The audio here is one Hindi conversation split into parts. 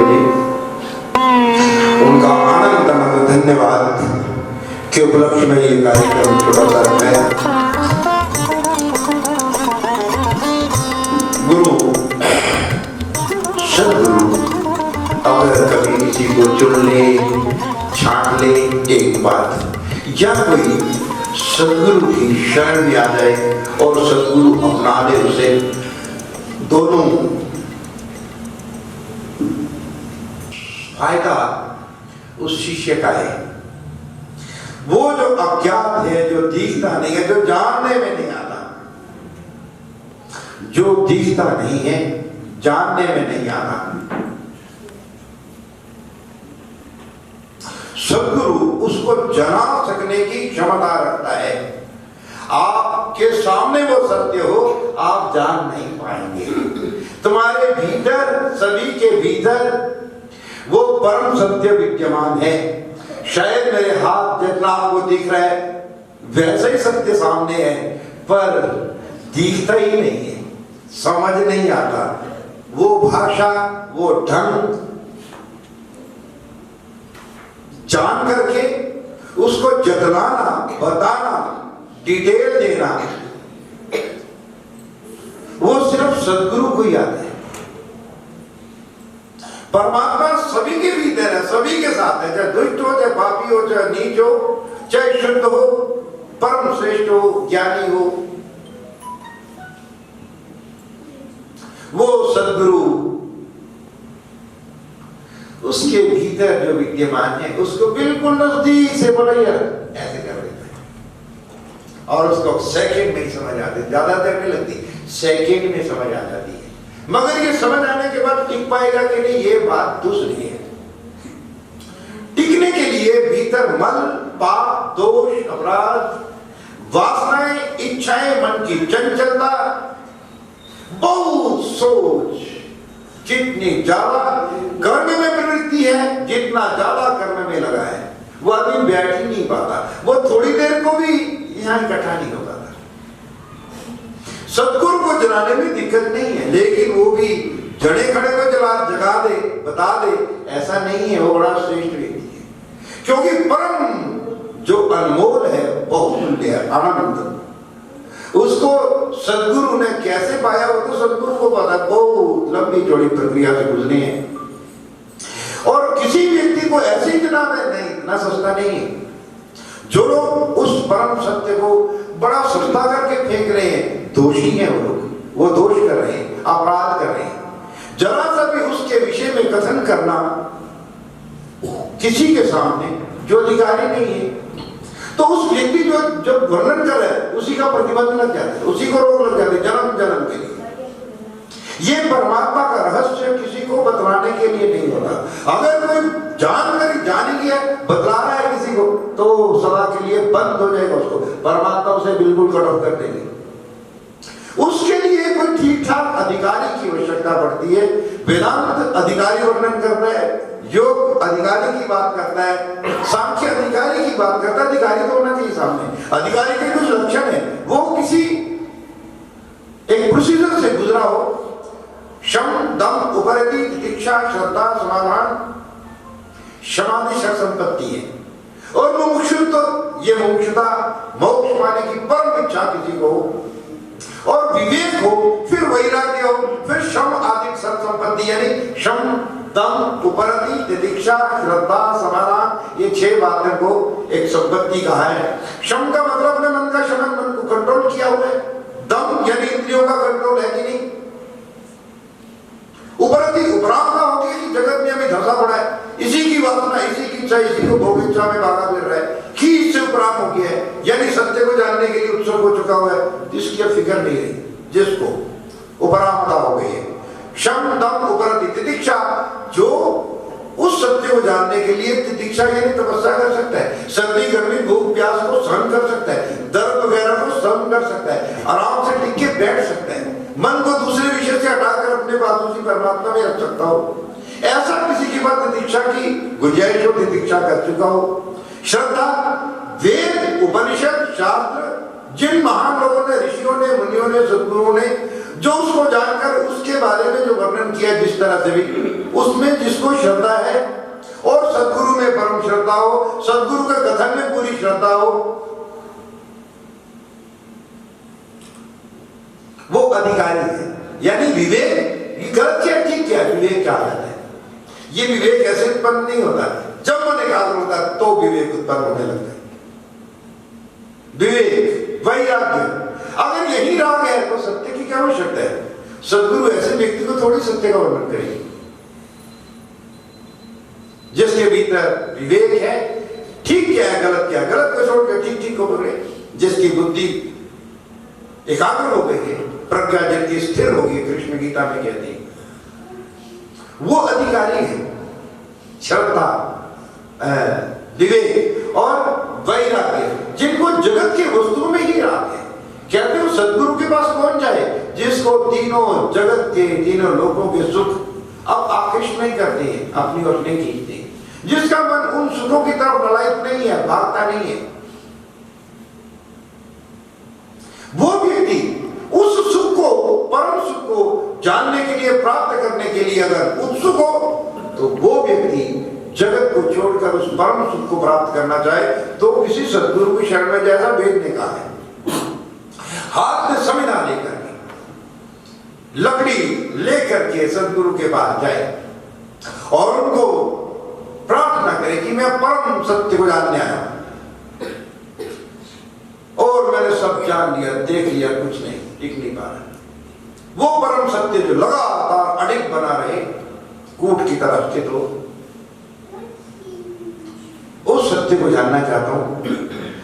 मुझे उनका आनंद आनंद धन्यवाद के उपलक्ष्य में ये कार्यक्रम छोटा सा है। गुरु सदगुरु अगर कभी किसी को चुन ले, छांट ले एक बात, या कोई सदगुरु की शरण में आ जाए और सदगुरु अपना ले उसे, दोनों फायदा उस शिष्य का है। वो जो अज्ञात है, जो दिखता नहीं है, जो जानने में नहीं आता, जो दिखता नहीं है, जानने में नहीं आता, सदगुरु उसको जना सकने की क्षमता रखता है। आपके सामने वो सत्य हो, आप जान नहीं पाएंगे। तुम्हारे भीतर, सभी के भीतर वो परम सत्य विद्यमान है। शायद मेरे हाथ जितना आपको दिख रहा है वैसे ही सत्य सामने है, पर दिखता ही नहीं है, समझ नहीं आता। वो भाषा, वो ढंग जान करके उसको जतलाना, बताना, डिटेल देना, वो सिर्फ सदगुरु को ही आता है। परमात्मा सभी के भीतर है, सभी के साथ है, चाहे दुष्ट हो, चाहे पापी हो, चाहे नीच हो, चाहे शुद्ध हो, परम श्रेष्ठ हो, ज्ञानी हो, वो सदगुरु उसके भीतर जो विद्यमान है उसको बिल्कुल नजदीक से बोलिए ऐसे कर देता है और उसको सेकंड में समझ आती, ज्यादा देर नहीं लगती, सेकंड में समझ आ जाती है। मगर ये समझ आने के बाद टिक पाएगा कि नहीं, ये बात दूसरी है। टिकने के लिए भीतर मल, पाप, दोष, अपराध, वासनाएं, इच्छाएं, मन की चंचलता, बहुत सोच, जितनी ज्यादा कर्म में प्रवृत्ति है, जितना ज्यादा कर्म में लगा है, वो आदमी बैठ ही नहीं पाता, वो थोड़ी देर को भी यहाँ इकट्ठा नहीं होता। सदगुरु को जलाने में दिक्कत नहीं है, लेकिन वो भी जड़े खड़े को जगा दे, बता दे, ऐसा नहीं है। वो बड़ा श्रेष्ठ व्यक्ति है, क्योंकि परम जो अनमोल है, बहुमूल्य है, आनंद, उसको सदगुरु ने कैसे पाया वो तो सदगुरु को पता। बहुत लंबी चौड़ी प्रक्रिया से गुजरी है और किसी व्यक्ति को ऐसी जना नहीं, इतना सस्ता नहीं है। जो लोग उस परम सत्य को बड़ा सस्ता करके फेंक रहे हैं, दोषी हैं वो लोग, वो दोष कर रहे हैं, अपराध कर रहे हैं। जरा सा भी उसके विषय में कथन करना किसी के सामने जो अधिकारी नहीं है, तो उस व्यक्ति जो जब वर्णन कर रहा है उसी का प्रतिबंध लग जाता है, उसी को रोक लग जाती है जन्म जन्म के लिए। ये परमात्मा का रहस्य किसी को बतलाने के लिए नहीं होता। अगर कोई जानकर जान लिया बतला रहा है किसी को, तो सदा के लिए बंद हो जाएगा उसको, परमात्मा उसे बिल्कुल कट ऑफ कर देंगे। उसके लिए कोई ठीक ठाक अधिकारी की आवश्यकता पड़ती है। वेदांत अधिकारी वर्णन करता है, योग अधिकारी की बात करता है, सांख्य अधिकारी की बात करता है। अधिकारी तो होना चाहिए सामने, अधिकारी के कुछ लक्षण है, वो किसी एक प्रोसीजर से गुजरा हो। शम, दम, उपरति, तितिक्षा, श्रद्धा, समाधान, समाधि, शक संपत्ति है। और मुमुक्षुत्व, ये मुमुक्षुता, मोक्ष पाने की परम इच्छा किसी को हो, और विवेक हो, फिर वैराग्य हो, फिर शम आदि सब संपत्ति, यानी शम, दम, उपरति, तितिक्षा, श्रद्धा, समाधान, ये 6 बातें को एक संपत्ति कहा है। शम का मतलब अपने मन का शमन, मन को कंट्रोल किया हुआ है। दम यानी इंद्रियों का कंट्रोल है कि नहीं। उपरति उपराम का हो गया कि जगत में हमें धंसा पड़ा है, इसी की वासना, इसी की इच्छा, इसी को भोग इच्छा में भागा मिल रहा है, कि इससे उपराम हो गया है, यानी सत्य को जानने के लिए उत्सुक हो चुका हुआ है, जिसकी फिक्र नहीं रही, जिसको उपरामता हो गई है। शम, दम, उपरति, तितिक्षा, जो उस सत्य को जानने के लिए तितिक्षा यानी तपस्या कर सकता है, सर्दी गर्मी भूख प्यास को सहन कर सकता है, दर्द वगैरह को सहन कर सकता है, आराम से टिक के बैठ सकता है, मन को दूसरे विषय से हटाकर अपने बातों से परमात्मा में रख सकता हो। ऐसा किसी के पास तितिक्षा की गुंजाइश हो, तितिक्षा कर चुका हो। श्रद्धा, वेद, उपनिषद, शास्त्र, जिन महान लोगों ने, ऋषियों ने, मुनियों ने, सद्गुरुओं ने जो उसको जानकर उसके बारे में जो वर्णन किया जिस तरह से भी, उसमें जिसको श्रद्धा है और सदगुरु में परम श्रद्धा हो, सदगुरु के कथन में पूरी श्रद्धा हो, वो अधिकारी है। यानी विवेक गलत क्या ठीक क्या, विवेक क्या है? ये विवेक ऐसे उत्पन्न नहीं होता, जब मन एकाग्र होता है तो विवेक उत्पन्न होने लगता है। विवेक वैराग्य, अगर यही राग है तो सत्य की क्या आवश्यकता है? सदगुरु ऐसे व्यक्ति को थोड़ी सत्य का वर्णन करेंगे। जिसके भीतर विवेक है, ठीक क्या है गलत क्या है, गलत को छोड़कर ठीक ठीक को बोले, जिसकी बुद्धि एकाग्र हो गई है, प्रज्ञा जिनकी स्थिर होगी, कृष्ण गीता में कहती है, वो अधिकारी है। श्रद्धा, विवेक और वैराग्य, जिनको जगत की वस्तुओं में ही राग है। कहते हो सदगुरु के पास कौन जाए? जिसको तीनों जगत के, तीनों लोगों के सुख अब आकृष्ट नहीं करते हैं, अपनी ओर नहीं खींचते, जिसका मन उन सुखों की तरफ ललायत नहीं है, भागता नहीं है, वो व्यक्ति उस सुख को, परम सुख को जानने के लिए, प्राप्त करने के लिए अगर उत्सुक हो, तो वो व्यक्ति जगत को छोड़कर उस परम सुख को प्राप्त करना चाहे तो किसी सदगुरु की शरण में जैसा भेदने का है। हाथ में समिधा लेकर के, लकड़ी लेकर के सदगुरु के पास जाए और उनको प्रार्थना करे कि मैं परम सत्य को जानने आया हूं और मैंने सब जान लिया, देख लिया, कुछ नहीं, टिक नहीं पा रहा। वो परम सत्य जो लगातार अडिग बना रहे, कूट की तरह स्थित हो, उस सत्य को जानना चाहता हूं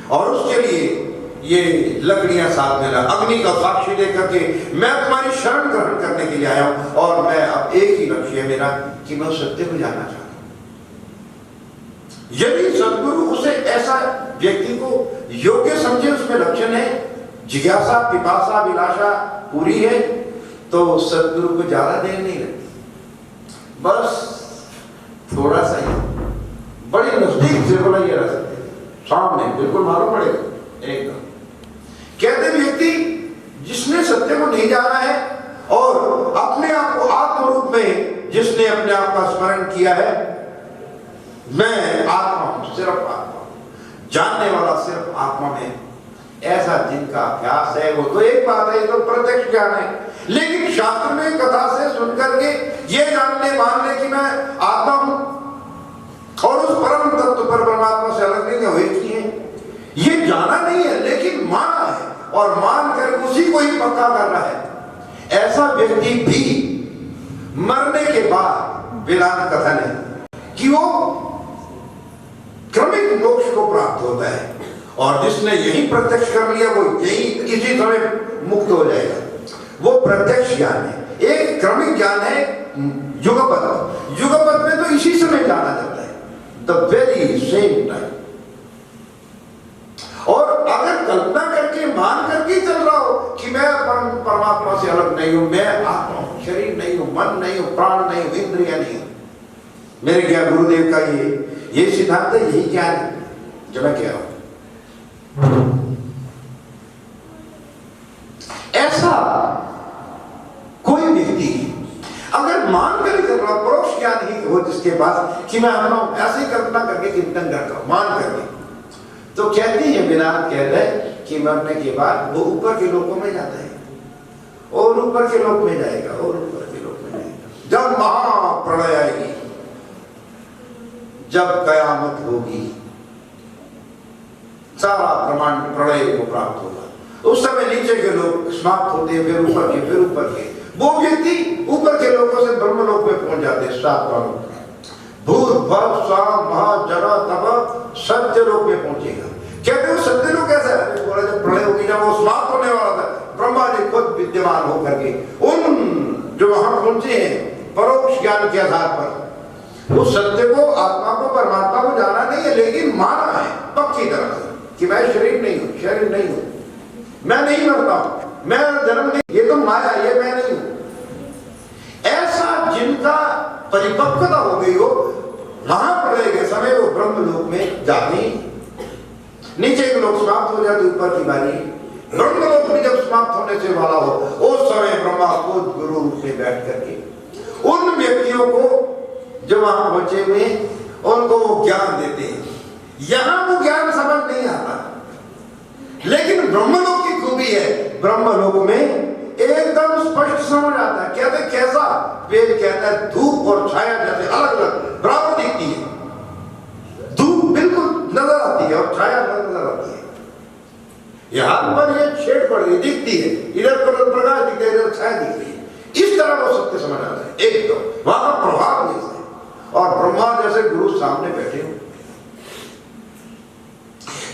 और उसके लिए ये लकड़ियां साथ में ला, अग्नि का साक्षी लेकर के मैं तुम्हारी शरण ग्रहण करने के लिए आया हूं और मैं अब एक ही लक्ष्य है मेरा कि मैं उस सत्य को जानना चाहता हूं। यदि सदगुरु उसे ऐसा व्यक्ति को योग्य समझे, उसमें लक्षण है, जिज्ञासा, पिपासा, विलासा पूरी है, तो सदगुरु को ज्यादा देर नहीं लगती, बस थोड़ा सा ही, बड़ी नजदीक से बोला ये रह सकते, सामने बिल्कुल मालूम पड़ेगा एकदम। कहते व्यक्ति जिसने सत्य को नहीं जाना है और अपने आप को आत्म रूप में जिसने अपने आप का स्मरण किया है, मैं आत्मा हूं, सिर्फ आत्मा, जानने वाला सिर्फ आत्मा में, ऐसा जिनका अभ्यास है, वो तो एक बात है, तो प्रत्यक्ष ज्ञान है। लेकिन शास्त्र में कथा से सुनकर के ये जानने मानने कि मैं आत्मा हूं और उस परम तत्व पर परमात्मा से अलग नहीं हुए किए, ये जाना नहीं है लेकिन माना है और मान कर उसी को ही पक्का कर रहा है। ऐसा व्यक्ति भी मरने के बाद वेदांत कथन है कि वो क्रमिक मोक्ष को प्राप्त होता है और जिसने यही प्रत्यक्ष कर लिया वो यही इसी समय मुक्त हो जाएगा। वो प्रत्यक्ष ज्ञान है, एक क्रमिक ज्ञान है युगपथ। युगपथ में तो इसी समय जाना जाता है, द वेरी सेम टाइम। और अगर कल्पना करके मान करके चल रहा हो कि मैं परमात्मा से अलग नहीं हूं, मैं आत्मा हूं, शरीर नहीं हूं, मन नहीं हूं, प्राण नहीं हूं, इंद्रिया नहीं हूं, मेरे क्या गुरुदेव का ये सिद्धांत है, यही ज्ञान है जो मैं कह रहा हूं। ऐसा कोई व्यक्ति अगर मान कर चल रहा, परोक्ष ज्ञान ही हो जिसके पास कि मैं ऐसे ही कल्पना करके चिंतन करता हूं, मान करके, तो कहते हैं वेदांत कहता है कि मरने के बाद वो ऊपर के लोकों में जाता है और ऊपर के लोक में जाएगा और ऊपर के लोक में जाएगा। जब महाप्रलय आएगी, जब कयामत होगी, सारा ब्रह्मांड प्रलय को प्राप्त होगा, उस समय नीचे के लोग समाप्त होते हैं, फिर ऊपर के, फिर ऊपर के। वो व्यक्ति ऊपर के लोगों से ब्रह्मलोक में पहुंच जाते हैं, सातवां लोक में, भूत भव स्वाम महा जरा तब सत्य लोक में पहुंचेगा। कहते हो सत्य लोक कैसा है? बोला जब प्रलय होगी, जब वो समाप्त होने वाला था, ब्रह्मा जी खुद विद्यमान होकर के उन जो वहां पहुंचे हैं परोक्ष ज्ञान के आधार पर, उस सत्य को, आत्मा को, परमात्मा को जाना नहीं है लेकिन माना है पक्की तरह से कि मैं शरीर नहीं हूं, शरीर नहीं हूं, मैं नहीं मरता हूं, मैं जन्म नहीं, ये तो माया, ये मैं नहीं हूं। ऐसा जिनका परिपक्वता हो गई हो, महाप्रलय के समय वो ब्रह्म लोक में जाते, नीचे के लोग समाप्त हो जाते, ऊपर की बारी ब्रह्मलोक में जब समाप्त होने से वाला हो, उस समय ब्रह्मा खुद गुरु रूप में बैठ करके उन व्यक्तियों को जो वहां पहुंचे हुए उनको वो ज्ञान देते हैं। यहां वो ज्ञान समझ नहीं आता, लेकिन ब्रह्मलोक की खूबी है, ब्रह्मलोक में एकदम स्पष्ट समझ आता है। कहते कैसा? वेद कहता है धूप और छाया जैसे अलग अलग बराबर दिखती है। धूप बिल्कुल नजर आती है और छाया नजर आती है। यहां पर ये छेद पड़ रही दिखती है, इधर प्रकाश दिखता है, इधर छाया दिख रही है। इस तरह वो सत्य समझ आता है एकदम, वहां का प्रभाव जैसे और ब्रह्मा जैसे गुरु सामने बैठे हो।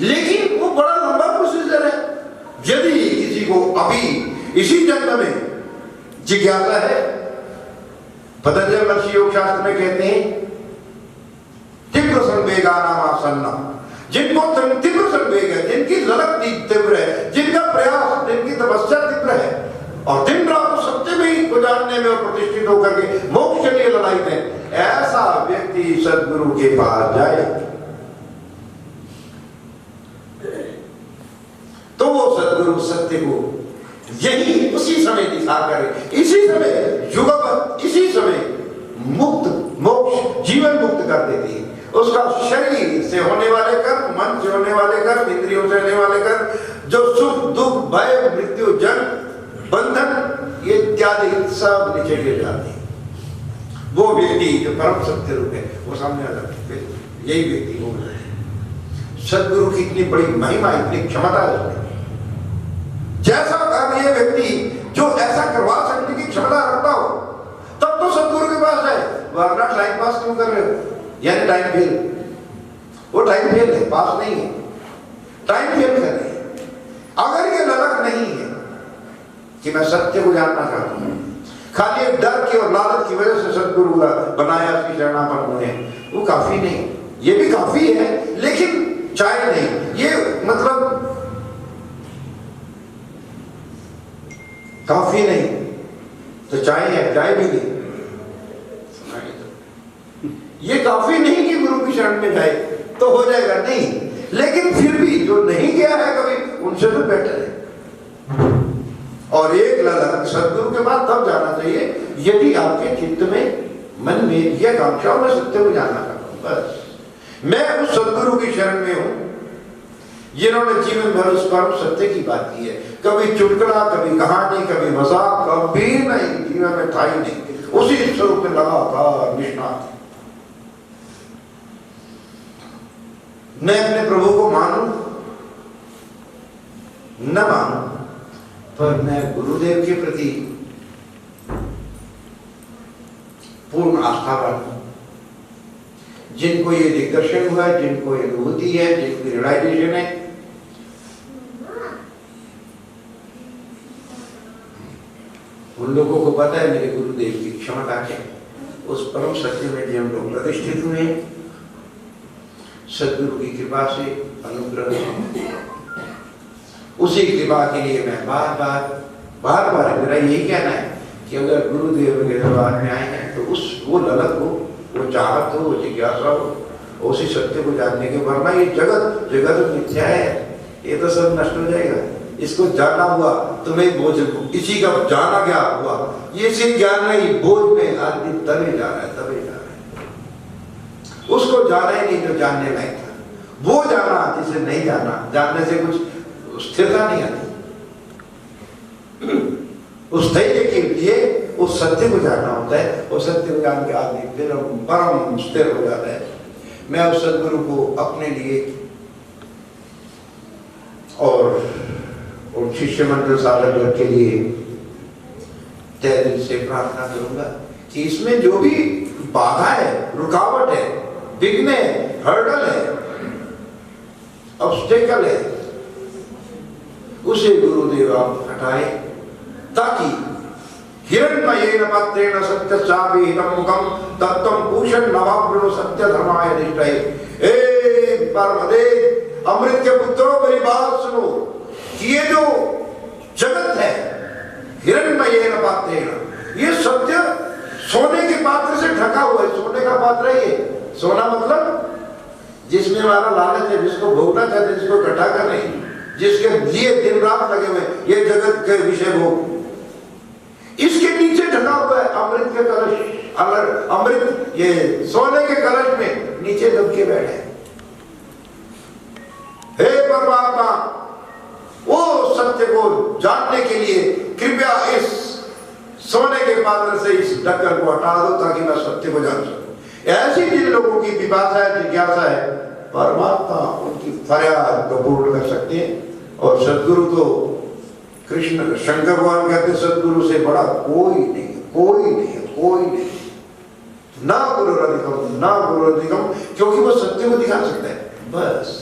लेकिन वो बड़ा लंबा प्रोसीजर है। यदि किसी को अभी इसी जन्म में जिज्ञासा है, पतंजलि महर्षि योग शास्त्र में कहते हैं तीव्र संवेगा नामासन्ना, जिनको तीव्र संवेग है, जिनकी ललक तीव्र है, जिनका प्रयास, जिनकी तपस्या तीव्र है और दिन रात सत्य में ही को जानने में और प्रतिष्ठित होकर के मोक्ष के लिए लड़ाई में, ऐसा व्यक्ति सदगुरु के पास जाए तो वो सदगुरु सत्य को यही उसी समय दिखा कर, इसी समय युगपत, इसी समय मुक्त मोक्ष जीवन मुक्त कर देती है। उसका शरीर से होने वाले कर्म, मन से होने वाले कर्म, इंद्रियों से होने वाले कर्म, जो सुख दुख भय मृत्यु जन्म बंधन ये इत्यादि सब नीचे गिर जाते हैं। वो व्यक्ति जो परम सत्य रूप है वो सामने आ जाते हैं। यही व्यक्ति हो रहा है। सदगुरु की इतनी बड़ी महिमा, इतनी क्षमता है। जैसा काम ये व्यक्ति जो ऐसा करवा सकने की क्षमता रखता हो, तब तो सदगुरु के पास जाए। वरना टाइम पास क्यों कर रहे हो? यानी टाइम फेल, वो टाइम फेल है, पास नहीं है, टाइम फेल कर रहे हैं। अगर ये ललक नहीं है कि मैं सत्य को जानना चाहता हूं, खाली एक डर की और लालच की वजह से सदगुरु बनाया, उसकी शरणापन्न हुए, वो काफी नहीं। ये भी काफी है लेकिन चाय नहीं, ये मतलब काफी नहीं तो चाय है, चाय भी नहीं। ये काफी नहीं कि गुरु की शरण में जाए तो हो जाएगा, नहीं। लेकिन फिर भी जो नहीं गया है कभी, उनसे तो बेटर है। और एक ललक सदगुरु के पास तब जाना चाहिए यदि आपके चित्त में, मन में यह कांक्षा हो, मैं सत्य को जानना चाहता हूं। बस मैं उस सदगुरु की शरण में हूं जिन्होंने जीवन भर उस परम सत्य की बात की है। कभी चुटकुला, कभी कहानी, कभी मजाक, कभी नहीं, जीवन में था ही नहीं। उसी स्वरूप में लगातार निष्णात। मैं अपने प्रभु को मानूं न मानूं, पर मैं गुरुदेव के प्रति पूर्ण आस्थावान हूं। जिनको ये दिग्दर्शन हुआ है, जिनको ये अनुभूति है, जिनको रियलाइजेशन है, उन लोगों को पता है मेरे गुरुदेव की क्षमता क्या है। उस परम सत्य में जो हम लोग प्रतिष्ठित हुए हैं, सदगुरु की कृपा से, अनुग्रह से, उसी कृपा के लिए मैं बार बार मेरा यही कहना है कि अगर गुरुदेव के दरबार में आए हैं तो उस वो ललक हो, वो चाहत हो, वो जिज्ञासा हो, उसी सत्य को जानने के। वरना ये जगत मिथ्या है, ये तो सब नष्ट हो जाएगा। इसको जाना हुआ तुम्हें बोझ, इसी का जाना क्या हुआ, ये सिर्फ ज्ञान नहीं, बोझ में आदमी तबे जा रहा है, तबे जा रहा है। उसको जाना ही नहीं जो जानने लायक था, वो जाना जिसे नहीं जाना। जानने से कुछ स्थिरता नहीं आती। उस धैर्य के लिए उस सत्य को जानना होता है, और सत्य को जान के आदमी फिर परम स्थिर हो जाता है। मैं उस सदगुरु को अपने लिए और शिष्य मंडल साधक के लिए तहे दिल से प्रार्थना करूंगा कि इसमें जो भी बाधा है, रुकावट है, विघ्न है, हर्डल है, ऑब्स्टेकल है, उसे गुरुदेव आप हटाए, ताकि हिरण्मयेन पत्रेण सत्य चाभिहितं मुखं तत्त्वं पूषन् नवावृणु सत्य धर्माय निष्ठये। हे परमदेव, अमृत के पुत्रों मेरी बात सुनो कि ये जो जगत है हिरण्मयेन पत्रेण, ये सत्य सोने के पात्र से ढका हुआ है। सोने का पात्र है ये। सोना मतलब जिसमें हमारा लालच है, जिसको भोगना चाहते, जिसको इकट्ठा कर रहे हैं, जिसके लिए दिन रात लगे हुए, ये जगत के विषय भोग, इसके नीचे ढका हुआ है अमृत के कलश, अमृत ये सोने के कलश में नीचे दब के बैठे। हे परमात्मा, वो सत्य को जानने के लिए कृपया इस सोने के पात्र से इस ढक्कन को हटा दो ताकि मैं सत्य को जान सकूं। ऐसी जिन लोगों की पिपासा है, जिज्ञासा है, परमात्मा उनकी फरियाद को पूर्ण कर सकते हैं। और सदगुरु तो कृष्ण शंकर भगवान कहते हैं सदगुरु से बड़ा कोई नहीं, कोई नहीं, कोई नहीं, ना गुरु अधिकम, ना गुरु अधिकम, क्योंकि वो सत्य को दिखा सकता है। बस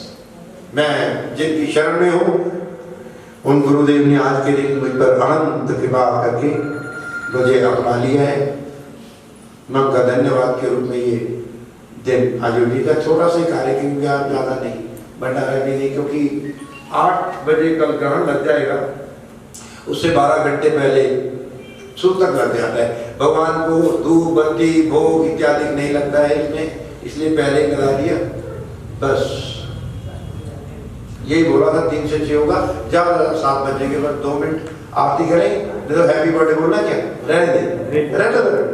मैं जिनकी शरण में हूं, उन गुरुदेव ने आज के दिन मुझ पर अनंत कृपा करके मुझे अपना लिया है। मैं उनका धन्यवाद के रूप में ये दिन आयोजित का छोटा सा कार्यक्रम, ज्यादा नहीं, भंडारा भी नहीं, क्योंकि 8 बजे कल ग्रहण लग जाएगा, उससे 12 घंटे पहले सूतक लग जाता है। भगवान को धूप बत्ती भोग इत्यादि नहीं लगता है इसमें, इसलिए पहले लगा दिया। बस यही बोला था 3 से 6 होगा, ज्यादा 7 बजे के बाद 2 मिनट आरती करें। तो हैप्पी बर्थडे बोलना क्या, रहने दे,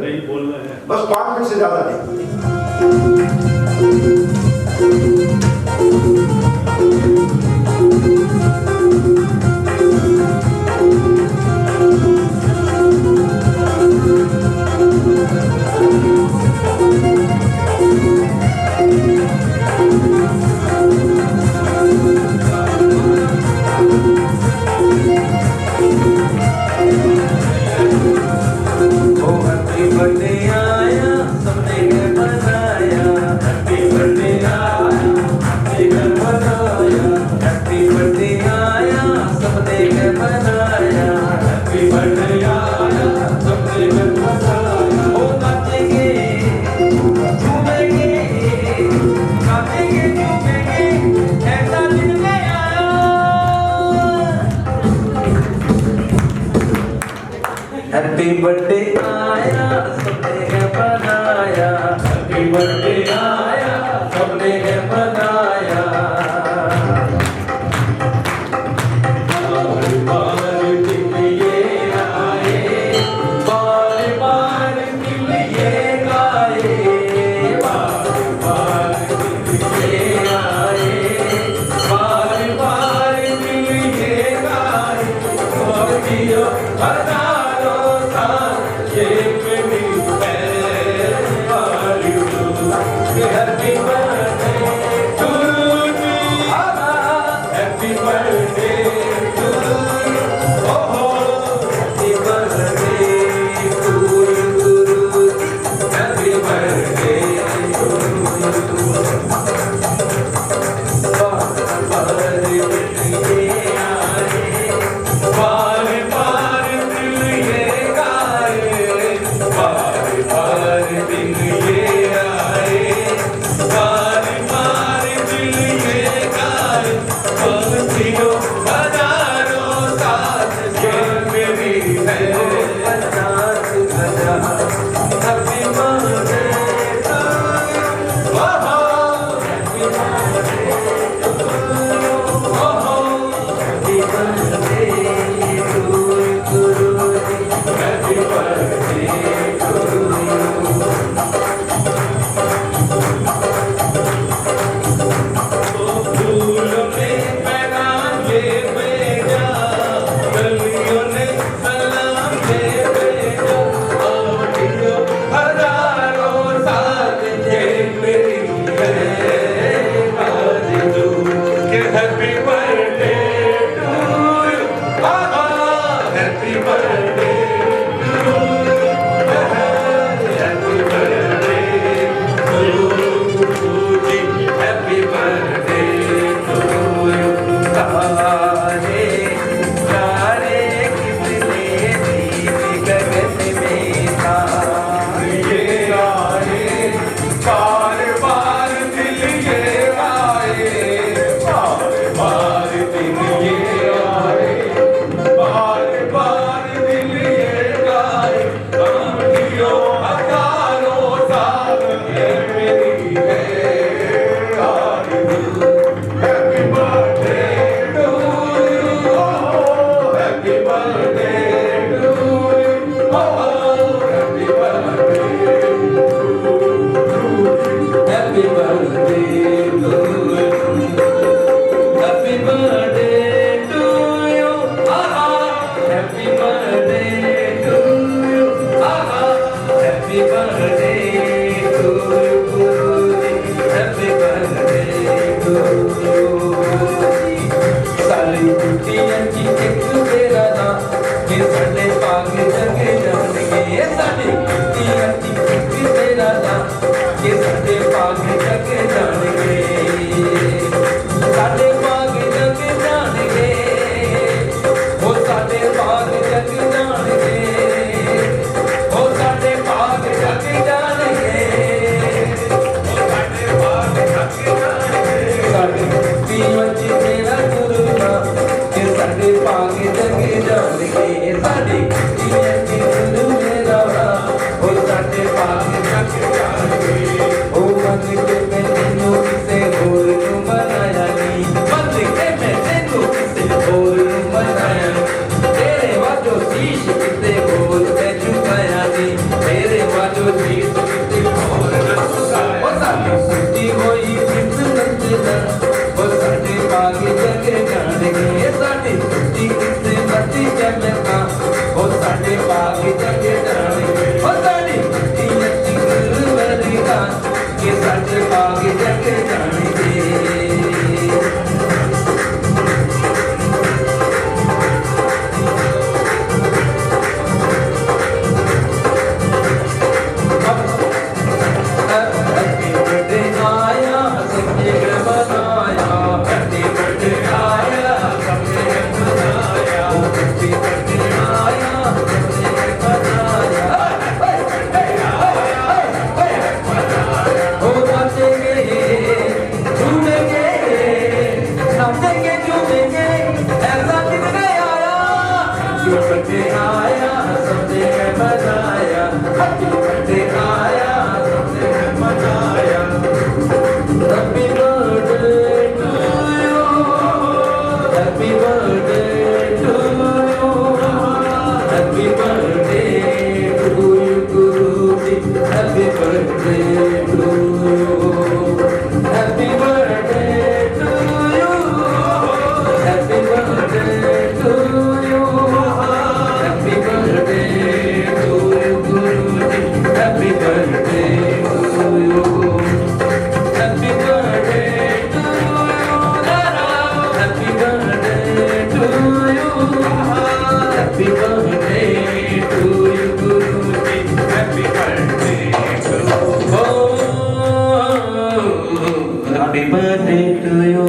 नहीं बोलना है, बस 5 मिनट से ज्यादा नहीं। हैप्पी बर्थडे आया सबने बनाया, हैप्पी बर्थडे आया सबने बनाया। बार बार दिन ये आए, बार बार दिन ये गाए, बार बार दिन ये आए, बार बार दिन ये गाए। और जियो ये मेरी है वाली, भाग जग जाणगे साडे भाग जग जाणगे ओ साडे भाग जग जाणगे ओ साडे भाग जग जाणगे ओ साडे भाग जग जाणगे साडे जीवन जी मेरा गुरु नाम के साडे भाग जग जाणगे साडे जीवन जी गुरु मेरा नाम ओ साडे भाग जग जाणगे ओ मन के मैं तेनू किसे होर नू बनाया नी मन के मैं तेनू किसे होर नू बनाया तेरे वाजो शीश किते होर मैं झुकाया नी तेरे वाजो शीश किते होर ना झुकाया ओ साडी सुती होई किस्मत दा ओ साडे भाग जग जाणगे साडी सुती किसे मती जमता ओ साडे भाग जग जाणगे ओ साडी सुती नची गुरवरदा के साडे भाग जग जाणगे हैप्पी बर्थडे आया सबने बनाया हैप्पी बर्थडे आया सबने बनाया हैप्पी बर्थडे आया सबने बनाया ओ नाचेंगे झूमेंगे नाचेंगे झूमेंगे ऐसा दिन नहीं आया हैप्पी बर्थडे आया सबने बनाया हैप्पी बर्थडे आया सबने बनाया happy birthday to you happy birthday to you happy birthday to you गुरु जी happy birthday to you happy birthday to you happy birthday to you happy birthday to you गुरु जी happy birthday to you happy birthday to you दादा happy birthday to you happy birthday to you गुरु जी happy birthday to happy birthday to you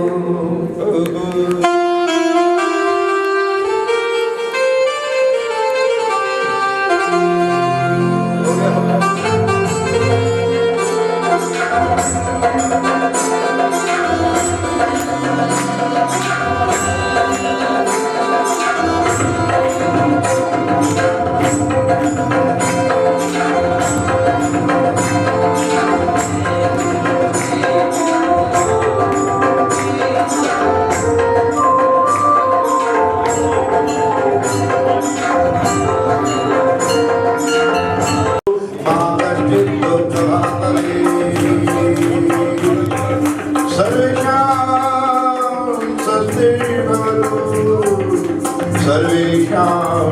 सर्वेषां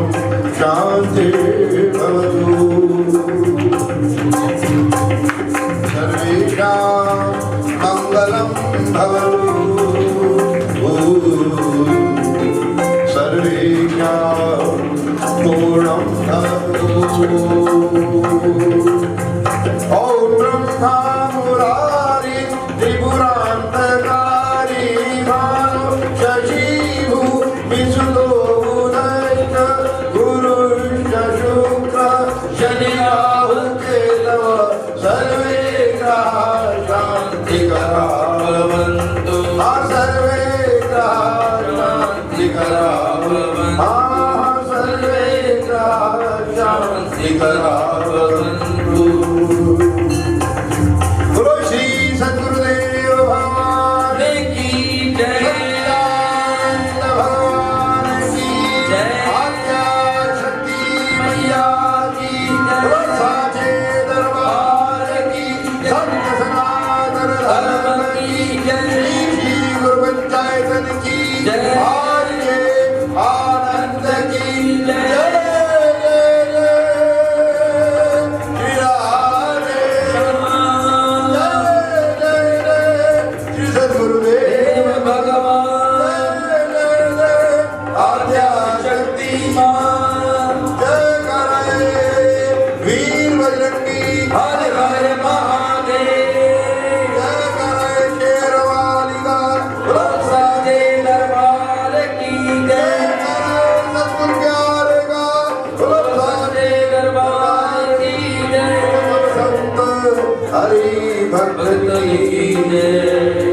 शान्तिर्भवतु सर्वेषां मङ्गलं भवतु सर्वेषां पूर्णं भवतु ॐ ब्रह्मा मुरारी त्रिपुरान्तकारी भानु शशिभू विष्णु सर्वे शांतिकरा भवन्तु सर्वे शांतिकरा सर्वे शांतिकरा भवन्तु बोलो श्री सद्गुरुदेव भगवान की जय भगवान की जय आद्या शक्ति मैया की जय साचे दरबार की संत सनातन धर्म की जय श्री गुरु पंचायत की जय आर्य आनंद की जय हर हर महादेव। भक्तन की जय।